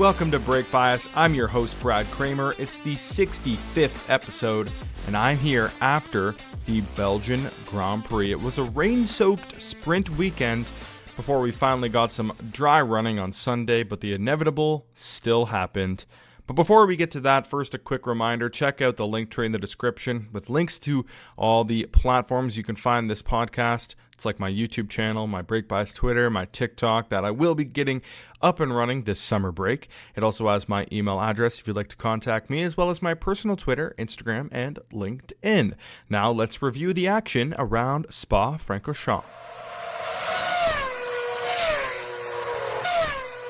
welcome to Brake Bias. I'm your host, Brad Kramer. It's the 65th episode, and I'm here after the Belgian Grand Prix. It was a rain-soaked sprint weekend before we finally got some dry running on Sunday, but the inevitable still happened. But before we get to that, first a quick reminder, check out the link tree in the description with links to all the platforms you can find this podcast. It's like my YouTube channel, my Brake Bias Twitter, my TikTok that I will be getting up and running this summer break. It also has my email address if you'd like to contact me, as well as my personal Twitter, Instagram, and LinkedIn. Now let's review the action around Spa-Francorchamps.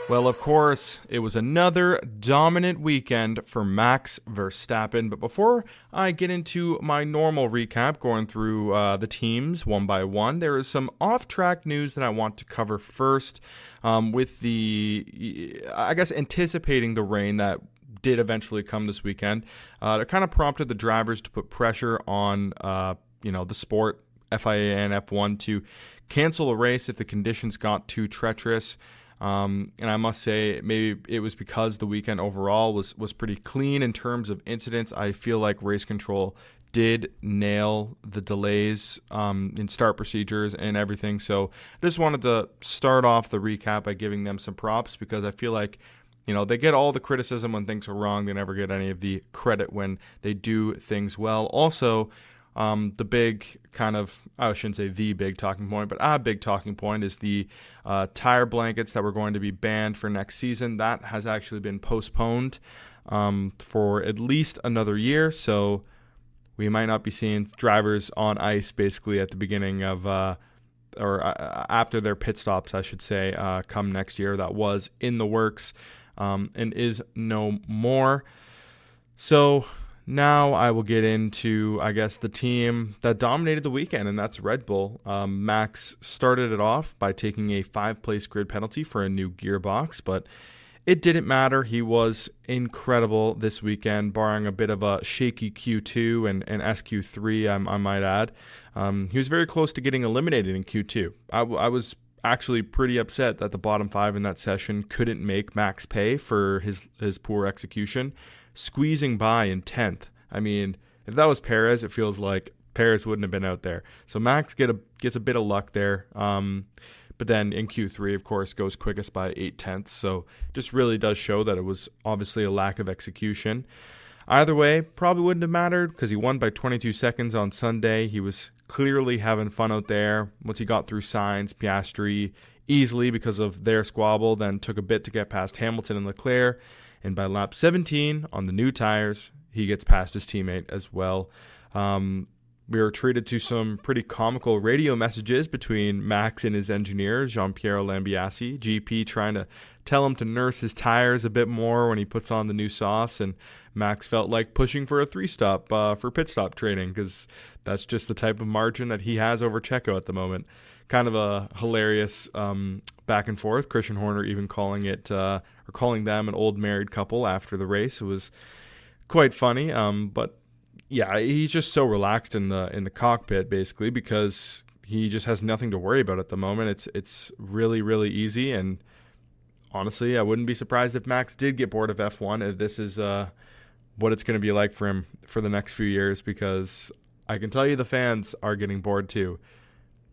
Well, of course, it was another dominant weekend for Max Verstappen. But before I get into my normal recap, going through the teams one by one, there is some off-track news that I want to cover first with anticipating the rain that did eventually come this weekend. It kind of prompted the drivers to put pressure on, the sport, FIA and F1, to cancel a race if the conditions got too treacherous. And I must say, maybe it was because the weekend overall was pretty clean in terms of incidents. I feel like race control did nail the delays in start procedures and everything. So I just wanted to start off the recap by giving them some props, because I feel like, they get all the criticism when things are wrong. They never get any of the credit when they do things well. Also, the big I shouldn't say the big talking point, but a big talking point is the tire blankets that were going to be banned for next season. That has actually been postponed for at least another year. So we might not be seeing drivers on ice basically at the beginning of after their pit stops, I should say, come next year. That was in the works and is no more. So now I will get into, the team that dominated the weekend, and that's Red Bull. Max started it off by taking a 5-place grid penalty for a new gearbox, but it didn't matter. He was incredible this weekend, barring a bit of a shaky Q2 and SQ3, I might add. He was very close to getting eliminated in Q2. I was actually pretty upset that the bottom 5 in that session couldn't make Max pay for his poor execution, squeezing by in 10th. I mean, if that was Perez, it feels like Perez wouldn't have been out there. So Max gets a bit of luck there. But then in Q3, of course, goes quickest by 0.8. So just really does show that it was obviously a lack of execution. Either way, probably wouldn't have mattered because he won by 22 seconds on Sunday. He was clearly having fun out there. Once he got through Sainz, Piastri easily because of their squabble, then took a bit to get past Hamilton and Leclerc. And by lap 17 on the new tires, he gets past his teammate as well. We were treated to some pretty comical radio messages between Max and his engineer, Jean-Pierre Lambiase. GP trying to tell him to nurse his tires a bit more when he puts on the new softs. And Max felt like pushing for a 3-stop for pit stop training, because that's just the type of margin that he has over Checo at the moment. Kind of a hilarious back and forth. Christian Horner even calling them an old married couple after the race. It was quite funny. But yeah, he's just so relaxed in the cockpit basically, because he just has nothing to worry about at the moment. It's really, really easy. And honestly, I wouldn't be surprised if Max did get bored of F1, if this is what it's going to be like for him for the next few years, because I can tell you the fans are getting bored too.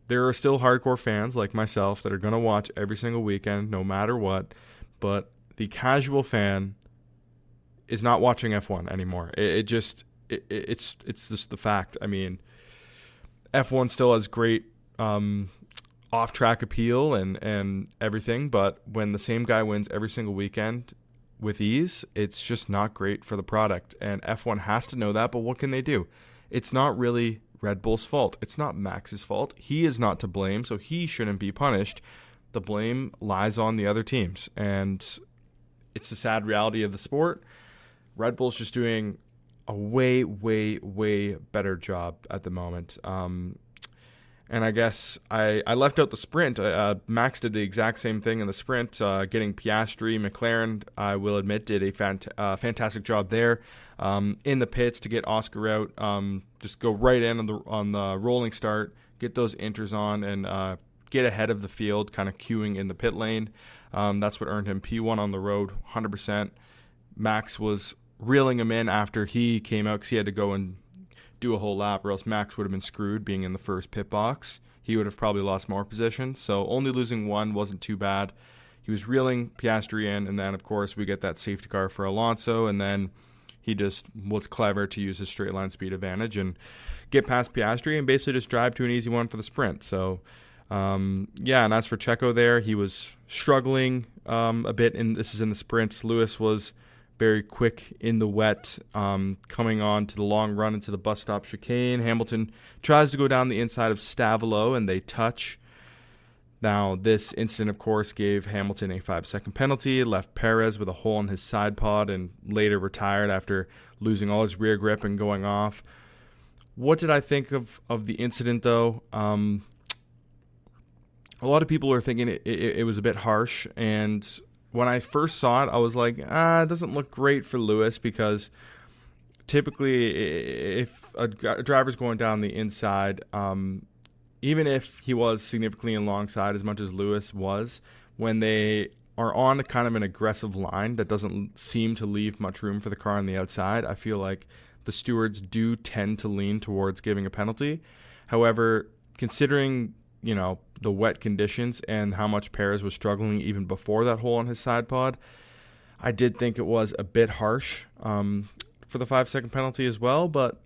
There are still hardcore fans like myself that are going to watch every single weekend, no matter what. But the casual fan is not watching F1 anymore. It's just the fact. I mean, F1 still has great off-track appeal and everything, but when the same guy wins every single weekend with ease, it's just not great for the product. And F1 has to know that, but what can they do? It's not really Red Bull's fault. It's not Max's fault. He is not to blame, so he shouldn't be punished. The blame lies on the other teams, and it's the sad reality of the sport. Red Bull's just doing a way, way, way better job at the moment. And I guess I left out the sprint. Max did the exact same thing in the sprint, getting Piastri. McLaren, I will admit, did a fantastic job there in the pits to get Oscar out. Just go right in on the rolling start, get those inters on, and get ahead of the field, kind of queuing in the pit lane. That's what earned him P1 on the road, 100%. Max was reeling him in after he came out because he had to go and do a whole lap, or else Max would have been screwed being in the first pit box. He would have probably lost more position. So only losing one wasn't too bad. He was reeling Piastri in, and then, of course, we get that safety car for Alonso, and then he just was clever to use his straight line speed advantage and get past Piastri and basically just drive to an easy one for the sprint. So, yeah, and as for Checo there, he was struggling a bit. This is in the sprints. Lewis was very quick in the wet, coming on to the long run into the bus stop chicane. Hamilton tries to go down the inside of Stavilo, and they touch. Now, this incident, of course, gave Hamilton a 5-second penalty, left Perez with a hole in his side pod, and later retired after losing all his rear grip and going off. What did I think of the incident, though? A lot of people are thinking it was a bit harsh, and when I first saw it, I was like, it doesn't look great for Lewis, because typically if a driver's going down the inside, even if he was significantly alongside as much as Lewis was, when they are on kind of an aggressive line that doesn't seem to leave much room for the car on the outside, I feel like the stewards do tend to lean towards giving a penalty. However, considering, the wet conditions and how much Perez was struggling even before that hole in his side pod, I did think it was a bit harsh for the 5-second penalty as well, but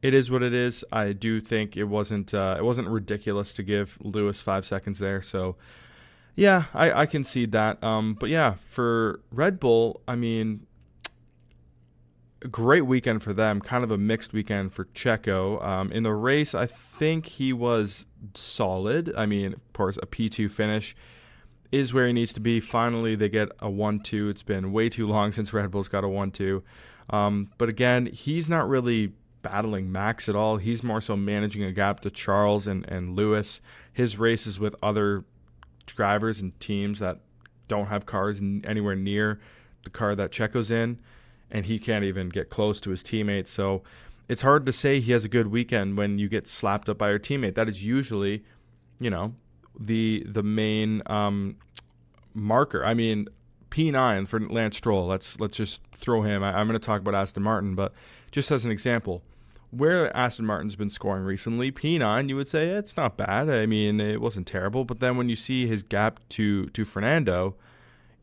it is what it is. I do think it wasn't ridiculous to give Lewis 5 seconds there. So, yeah, I concede that. But yeah, for Red Bull, I mean, a great weekend for them. Kind of a mixed weekend for Checo. In the race, I think he was solid. I mean, of course, a P2 finish is where he needs to be. Finally, they get a 1-2. It's been way too long since Red Bull's got a 1-2. But again, he's not really battling Max at all. He's more so managing a gap to Charles and Lewis. His races with other drivers and teams that don't have cars anywhere near the car that Checo's in, and he can't even get close to his teammates. So it's hard to say he has a good weekend when you get slapped up by your teammate. That is usually, the main marker. I mean, P9 for Lance Stroll. Let's just throw him. I'm going to talk about Aston Martin, but just as an example, where Aston Martin's been scoring recently, P9, you would say it's not bad. I mean, it wasn't terrible. But then when you see his gap to Fernando,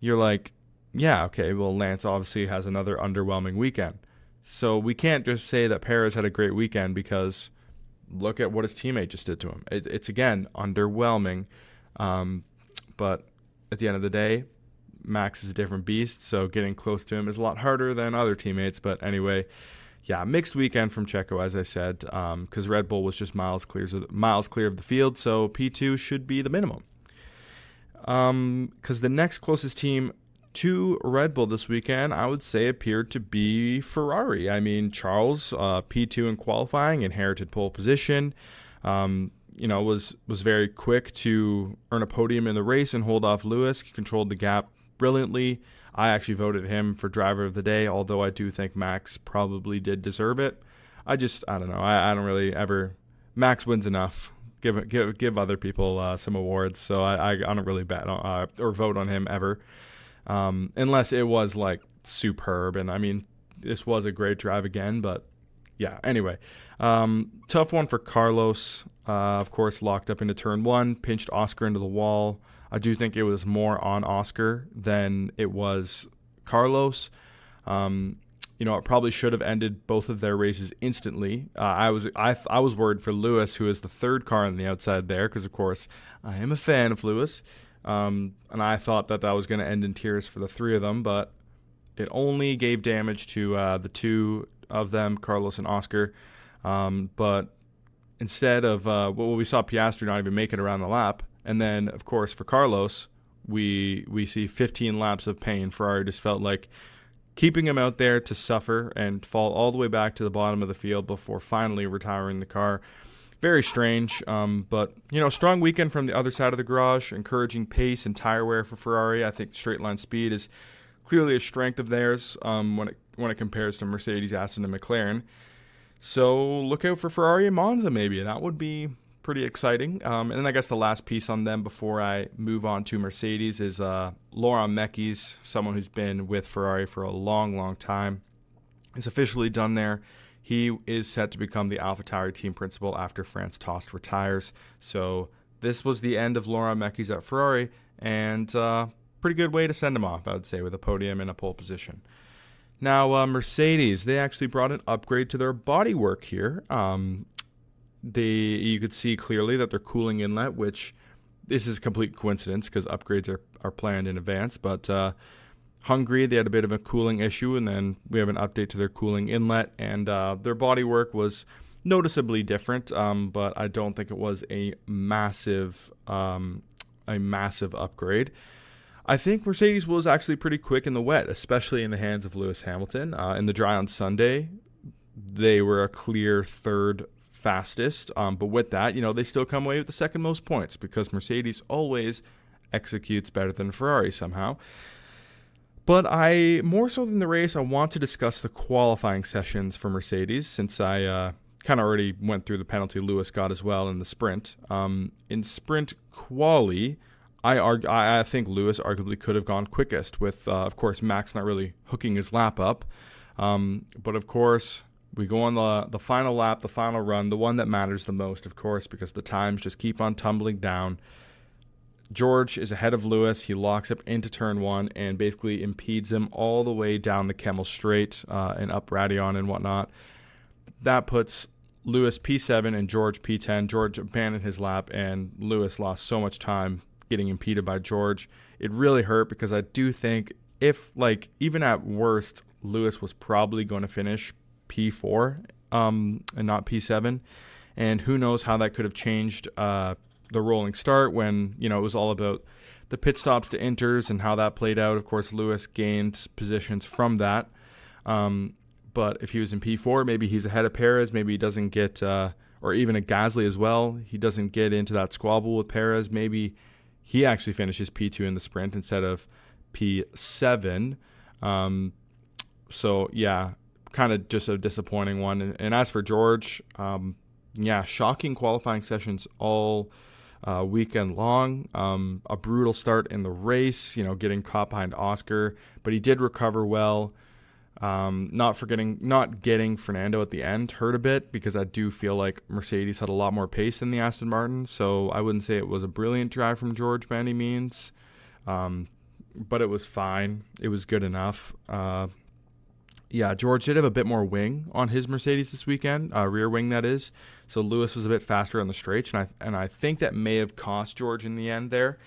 you're like, yeah, okay, well, Lance obviously has another underwhelming weekend. So we can't just say that Perez had a great weekend, because look at what his teammate just did to him. It's again, underwhelming. But at the end of the day, Max is a different beast, so getting close to him is a lot harder than other teammates. But anyway, yeah, mixed weekend from Checo, as I said, because Red Bull was just miles clear of the field, so P2 should be the minimum. Because the next closest team to Red Bull this weekend, I would say, appeared to be Ferrari. I mean, Charles, P2 in qualifying, inherited pole position, was very quick to earn a podium in the race and hold off Lewis. He controlled the gap brilliantly. I actually voted him for driver of the day, although I do think Max probably did deserve it. I don't know. I don't really ever. Max wins enough. Give other people some awards. So I don't really bet or vote on him ever, unless it was like superb. And I mean, this was a great drive again. But yeah. Anyway, tough one for Carlos. Of course, locked up into turn one, pinched Oscar into the wall. I do think it was more on Oscar than it was Carlos. It probably should have ended both of their races instantly. I was worried for Lewis, who is the third car on the outside there, because of course I am a fan of Lewis, and I thought that was going to end in tears for the three of them, but it only gave damage to the two of them, Carlos and Oscar. But instead of we saw Piastri not even make it around the lap. And then, of course, for Carlos, we see 15 laps of pain. Ferrari just felt like keeping him out there to suffer and fall all the way back to the bottom of the field before finally retiring the car. Very strange, but, strong weekend from the other side of the garage, encouraging pace and tire wear for Ferrari. I think straight line speed is clearly a strength of theirs when it compares to Mercedes, Aston, and McLaren. So look out for Ferrari and Monza maybe. That would be pretty exciting. And then I guess the last piece on them before I move on to Mercedes is Laurent Mekies, someone who's been with Ferrari for a long, long time. Is officially done there. He is set to become the AlphaTauri team principal after Franz Tost retires. So this was the end of Laurent Mekies at Ferrari, and pretty good way to send him off, I would say, with a podium and a pole position. Now, Mercedes, they actually brought an upgrade to their bodywork here. You could see clearly that their cooling inlet, which this is a complete coincidence because upgrades are planned in advance, but Hungary, they had a bit of a cooling issue, and then we have an update to their cooling inlet, and their bodywork was noticeably different, but I don't think it was a massive upgrade. I think Mercedes was actually pretty quick in the wet, especially in the hands of Lewis Hamilton. In the dry on Sunday, they were a clear third fastest, but with that, they still come away with the second most points because Mercedes always executes better than Ferrari somehow. But more so than the race, I want to discuss the qualifying sessions for Mercedes, since I kind of already went through the penalty Lewis got as well in the sprint. In sprint quali, I think Lewis arguably could have gone quickest with, of course, Max not really hooking his lap up. But, of course, we go on the final lap, the final run, the one that matters the most, of course, because the times just keep on tumbling down. George is ahead of Lewis. He locks up into turn one and basically impedes him all the way down the Kemmel Straight and up Raidillon and whatnot. That puts Lewis P7 and George P10. George abandoned his lap, and Lewis lost so much time getting impeded by George. It really hurt because I do think even at worst, Lewis was probably going to finish P4 and not P7. And who knows how that could have changed the rolling start when, it was all about the pit stops to inters and how that played out. Of course, Lewis gained positions from that. But if he was in P4, maybe he's ahead of Perez. Maybe he doesn't get, or even a Gasly as well, he doesn't get into that squabble with Perez. Maybe he actually finishes P2 in the sprint instead of P7. So, yeah, kind of just a disappointing one. And as for George, shocking qualifying sessions all weekend long. A brutal start in the race, getting caught behind Oscar, but he did recover well. Not getting Fernando at the end hurt a bit because I do feel like Mercedes had a lot more pace than the Aston Martin, so I wouldn't say it was a brilliant drive from George by any means, but it was fine. It was good enough. George did have a bit more wing on his Mercedes this weekend, rear wing that is. So Lewis was a bit faster on the straights, and I think that may have cost George in the end there.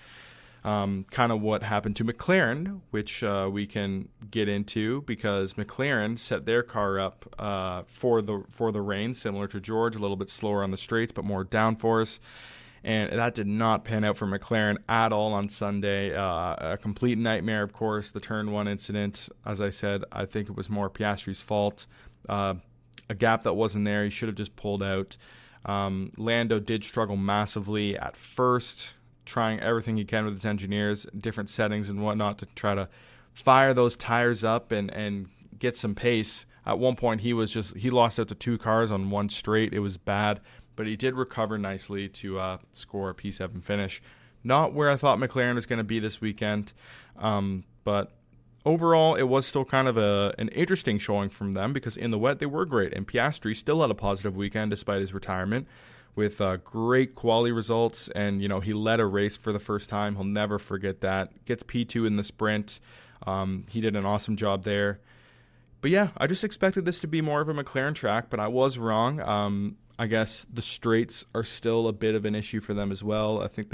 Kind of what happened to McLaren, which we can get into because McLaren set their car up for the rain, similar to George, a little bit slower on the straights but more downforce. And that did not pan out for McLaren at all on Sunday. A complete nightmare, of course. The turn one incident, as I said, I think it was more Piastri's fault. A gap that wasn't there. He should have just pulled out. Lando did struggle massively at first, trying everything he can with his engineers, different settings and whatnot to try to fire those tires up and get some pace. At one point, he lost out to two cars on one straight. It was bad. But he did recover nicely to score a P7 finish. Not where I thought McLaren was going to be this weekend. But overall, it was still kind of an interesting showing from them because in the wet, they were great. And Piastri still had a positive weekend despite his retirement with great quality results. And, he led a race for the first time. He'll never forget that. Gets P2 in the sprint. He did an awesome job there. But yeah, I just expected this to be more of a McLaren track, but I was wrong. I guess the straights are still a bit of an issue for them as well. I think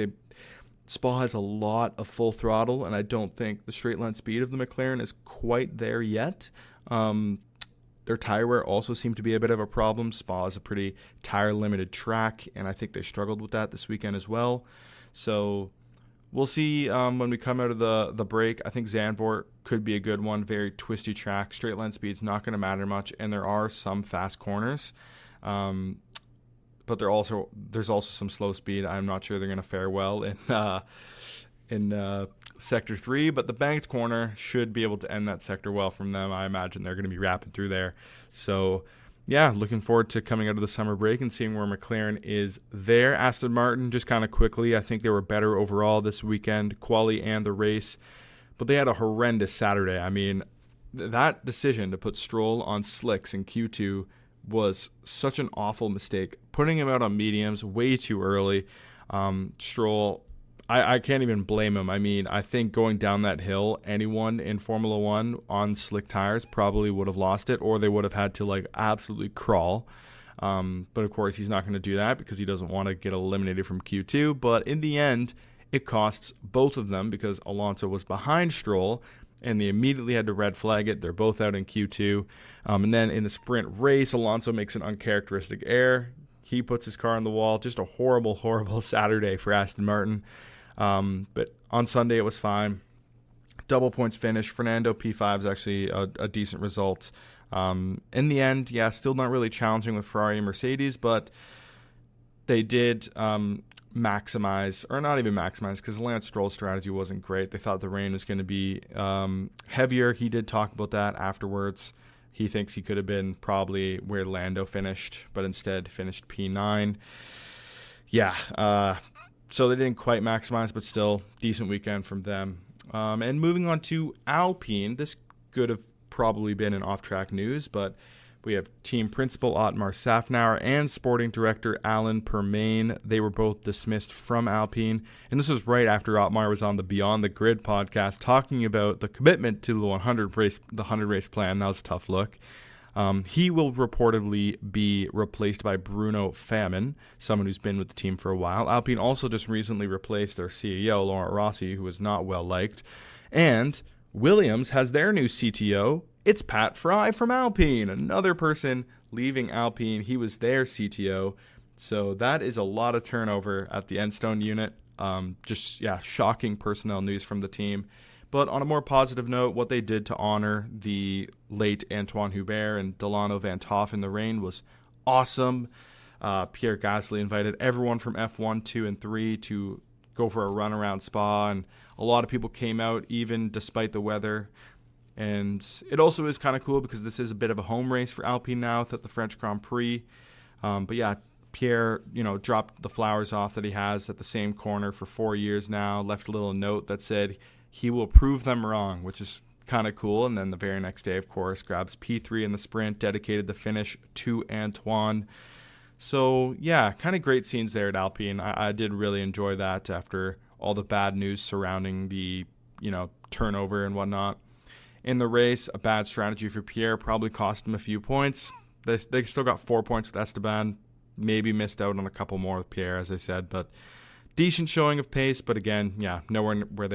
Spa has a lot of full throttle, and I don't think the straight line speed of the McLaren is quite there yet. Their tire wear also seemed to be a bit of a problem. Spa is a pretty tire-limited track, and I think they struggled with that this weekend as well. So we'll see when we come out of the break. I think Zandvoort could be a good one. Very twisty track. Straight line speed's not going to matter much, and there are some fast corners. But there's also some slow speed. I'm not sure they're going to fare well in Sector 3, but the banked corner should be able to end that sector well from them. I imagine they're going to be rapping through there. So yeah, looking forward to coming out of the summer break and seeing where McLaren is there. Aston Martin, just kind of quickly, I think they were better overall this weekend, quali and the race, but they had a horrendous Saturday. I mean, that decision to put Stroll on slicks in Q2 was such an awful mistake. Putting him out on mediums way too early. Stroll, I can't even blame him. I mean, I think going down that hill, anyone in Formula One on slick tires probably would have lost it, or they would have had to absolutely crawl. But of course, he's not going to do that because he doesn't want to get eliminated from Q2. But in the end, it costs both of them because Alonso was behind Stroll, and they immediately had to red flag it. They're both out in Q2. And then in the sprint race, Alonso makes an uncharacteristic error. He puts his car on the wall. Just a horrible, horrible Saturday for Aston Martin. But on Sunday, it was fine. Double points finish. Fernando P5 is actually a decent result. In the end, yeah, still not really challenging with Ferrari and Mercedes, but they did maximize, or not even maximize, because Lance Stroll's strategy wasn't great. They thought the rain was going to be heavier. He did talk about that afterwards. He thinks he could have been probably where Lando finished, but instead finished P9. Yeah, so they didn't quite maximize, but still, decent weekend from them. And moving on to Alpine, this could have probably been an off-track news, but we have team principal Otmar Safnauer and sporting director Alan Permane. They were both dismissed from Alpine, and this was right after Otmar was on the Beyond the Grid podcast talking about the commitment to the 100 race plan. That was a tough look. He will reportedly be replaced by Bruno Famin, someone who's been with the team for a while. Alpine also just recently replaced their CEO, Laurent Rossi, who was not well liked. And Williams has their new CTO. It's Pat Fry from Alpine, another person leaving Alpine. He was their CTO. So that is a lot of turnover at the Enstone unit. Shocking personnel news from the team. But on a more positive note, what they did to honor the late Antoine Hubert and Delano Van Toff in the rain was awesome. Pierre Gasly invited everyone from F1, 2, and 3 to go for a run around Spa, and a lot of people came out even despite the weather. And it also is kind of cool because this is a bit of a home race for Alpine now at the French Grand Prix. But yeah, Pierre, dropped the flowers off that he has at the same corner for 4 years now, left a little note that said he will prove them wrong, which is kind of cool. And then the very next day, of course, grabs P3 in the sprint, dedicated the finish to Antoine. So yeah, kind of great scenes there at Alpine. I did really enjoy that after all the bad news surrounding the, turnover and whatnot. In the race, a bad strategy for Pierre probably cost him a few points. They still got 4 points with Esteban. Maybe missed out on a couple more with Pierre, as I said, but decent showing of pace. But again, yeah, nowhere near where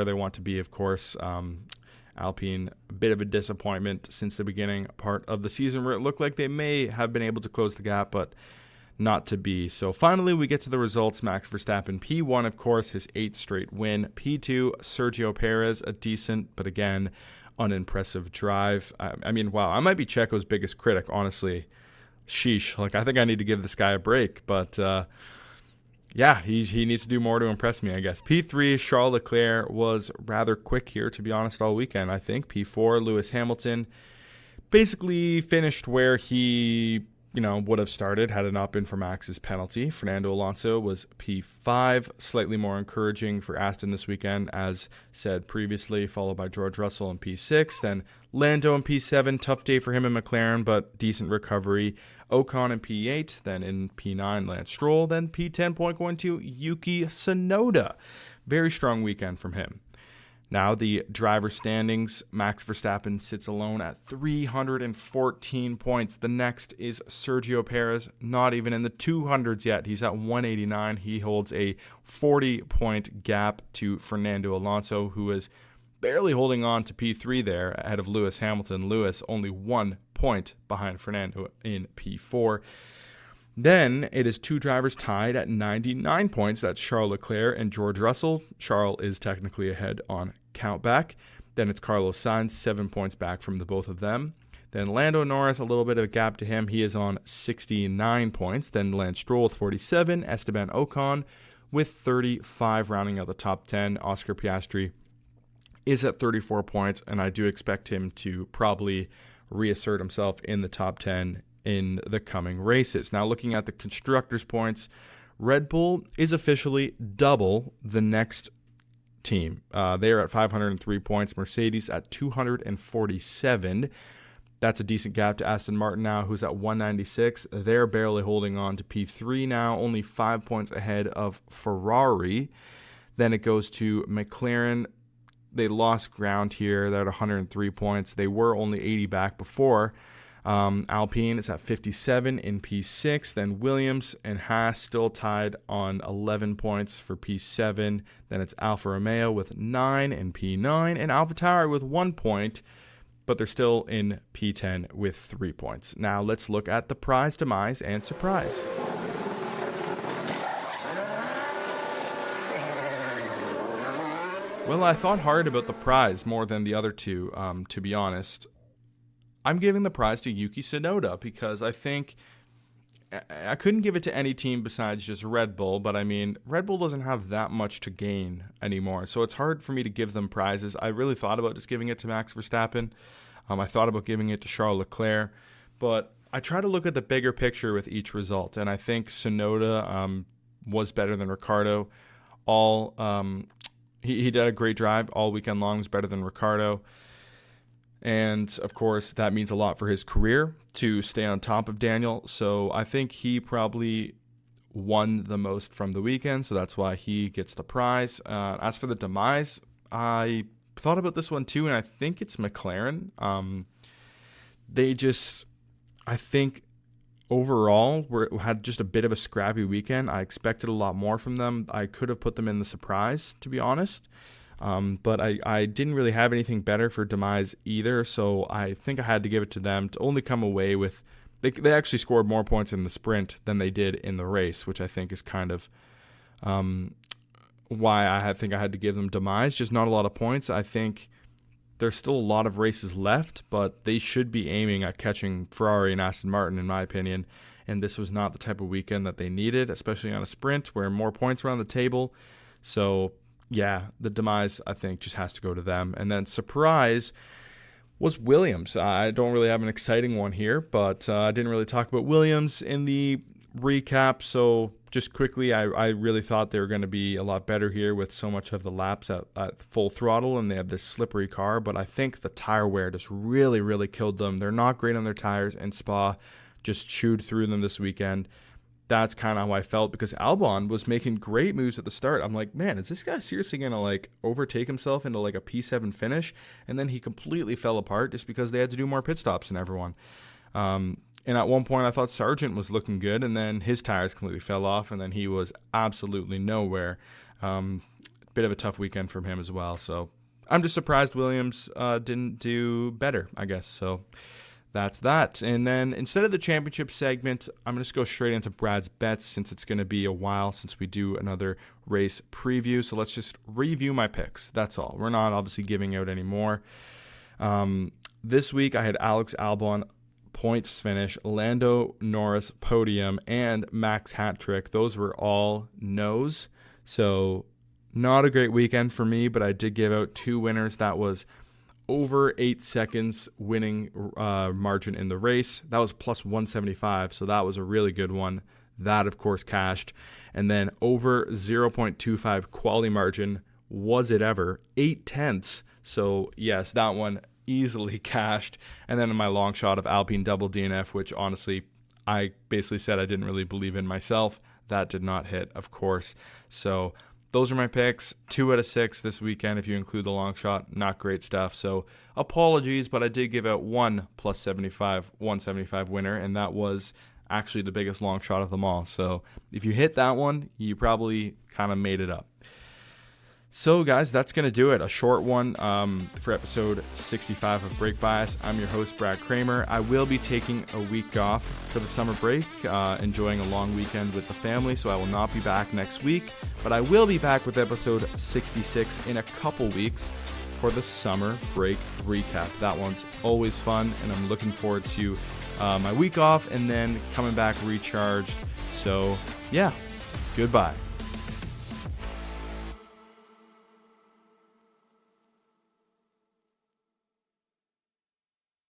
they want to be. Of course, Alpine, a bit of a disappointment since the beginning part of the season, where it looked like they may have been able to close the gap, but not to be. So finally, we get to the results. Max Verstappen, P1, of course, his 8th straight win. P2, Sergio Perez, a decent, but again, unimpressive drive. I mean, wow, I might be Checo's biggest critic, honestly. Sheesh. I think I need to give this guy a break, but yeah, he needs to do more to impress me, I guess. P3, Charles Leclerc was rather quick here, to be honest, all weekend, I think. P4, Lewis Hamilton basically finished where he would have started had it not been for Max's penalty. Fernando Alonso was P5, slightly more encouraging for Aston this weekend, as said previously, followed by George Russell in P6, then Lando in P7, tough day for him in McLaren, but decent recovery. Ocon in P8, then in P9, Lance Stroll, then P10 point going to Yuki Tsunoda. Very strong weekend from him. Now the driver standings, Max Verstappen sits alone at 314 points. The next is Sergio Perez, not even in the 200s yet. He's at 189. He holds a 40-point gap to Fernando Alonso, who is barely holding on to P3 there ahead of Lewis Hamilton. Lewis only 1 point behind Fernando in P4. Then it is two drivers tied at 99 points. That's Charles Leclerc and George Russell. Charles is technically ahead on countback. Then it's Carlos Sainz, 7 points back from the both of them. Then Lando Norris, a little bit of a gap to him. He is on 69 points. Then Lance Stroll with 47. Esteban Ocon with 35, rounding out the top 10. Oscar Piastri is at 34 points, and I do expect him to probably reassert himself in the top 10 in the coming races. Now, looking at the constructors' points, Red Bull is officially double the next team. They are at 503 points, Mercedes at 247. That's a decent gap to Aston Martin now, who's at 196. They're barely holding on to P3 now, only 5 points ahead of Ferrari. Then it goes to McLaren. They lost ground here. They're at 103 points. They were only 80 back before. Alpine is at 57 in P6. Then Williams and Haas still tied on 11 points for P7. Then it's Alfa Romeo with 9 in P9 and AlphaTauri with 1 point, but they're still in P10 with 3 points. Now let's look at the prize, demise, and surprise. Well, I thought hard about the prize more than the other two, to be honest. I'm giving the prize to Yuki Tsunoda because I think I couldn't give it to any team besides just Red Bull, but I mean, Red Bull doesn't have that much to gain anymore, so it's hard for me to give them prizes. I really thought about just giving it to Max Verstappen. I thought about giving it to Charles Leclerc, but I try to look at the bigger picture with each result, and I think Tsunoda was better than Ricciardo. He did a great drive all weekend long, was better than Ricciardo. And, of course, that means a lot for his career to stay on top of Daniel. So I think he probably won the most from the weekend, so that's why he gets the prize. As for the demise, I thought about this one too, and I think it's McLaren. I think overall had just a bit of a scrappy weekend. I expected a lot more from them. I could have put them in the surprise, to be honest. But I didn't really have anything better for demise either, so I think I had to give it to them to only come away with. They actually scored more points in the sprint than they did in the race, which I think is kind of why I think I had to give them demise. Just not a lot of points. I think there's still a lot of races left, but they should be aiming at catching Ferrari and Aston Martin, in my opinion. And this was not the type of weekend that they needed, especially on a sprint where more points were on the table. So yeah, the demise, I think, just has to go to them. And then surprise was Williams. I don't really have an exciting one here, but I didn't really talk about Williams in the recap. So just quickly, I really thought they were going to be a lot better here with so much of the laps at full throttle, and they have this slippery car. But I think the tire wear just really, really killed them. They're not great on their tires, and Spa just chewed through them this weekend. That's kind of how I felt because Albon was making great moves at the start. I'm like, man, is this guy seriously going to overtake himself into a P7 finish? And then he completely fell apart just because they had to do more pit stops than everyone. And at one point I thought Sargent was looking good, and then his tires completely fell off, and then he was absolutely nowhere. Bit of a tough weekend from him as well. So I'm just surprised Williams didn't do better, I guess. So that's that. And then instead of the championship segment, I'm going to just go straight into Brad's bets since it's going to be a while since we do another race preview. So let's just review my picks. That's all. We're not obviously giving out any more. This week I had Alex Albon points finish, Lando Norris podium, and Max hat trick. Those were all no's. So not a great weekend for me, but I did give out two winners. That was over 8 seconds winning margin in the race. That was plus 175, so that was a really good one. That, of course, cashed. And then over 0.25 quality margin, was it ever? 0.8. So, yes, that one easily cashed. And then in my long shot of Alpine double DNF, which honestly, I basically said I didn't really believe in myself. That did not hit, of course. So those are my picks. 2 out of 6 this weekend if you include the long shot. Not great stuff. So apologies, but I did give out one plus 75, 175 winner, and that was actually the biggest long shot of them all. So if you hit that one, you probably kind of made it up. So guys, that's going to do it. A short one for episode 65 of Brake Bias. I'm your host, Brad Kramer. I will be taking a week off for the summer break, enjoying a long weekend with the family, so I will not be back next week. But I will be back with episode 66 in a couple weeks for the summer break recap. That one's always fun, and I'm looking forward to my week off and then coming back recharged. So yeah, goodbye.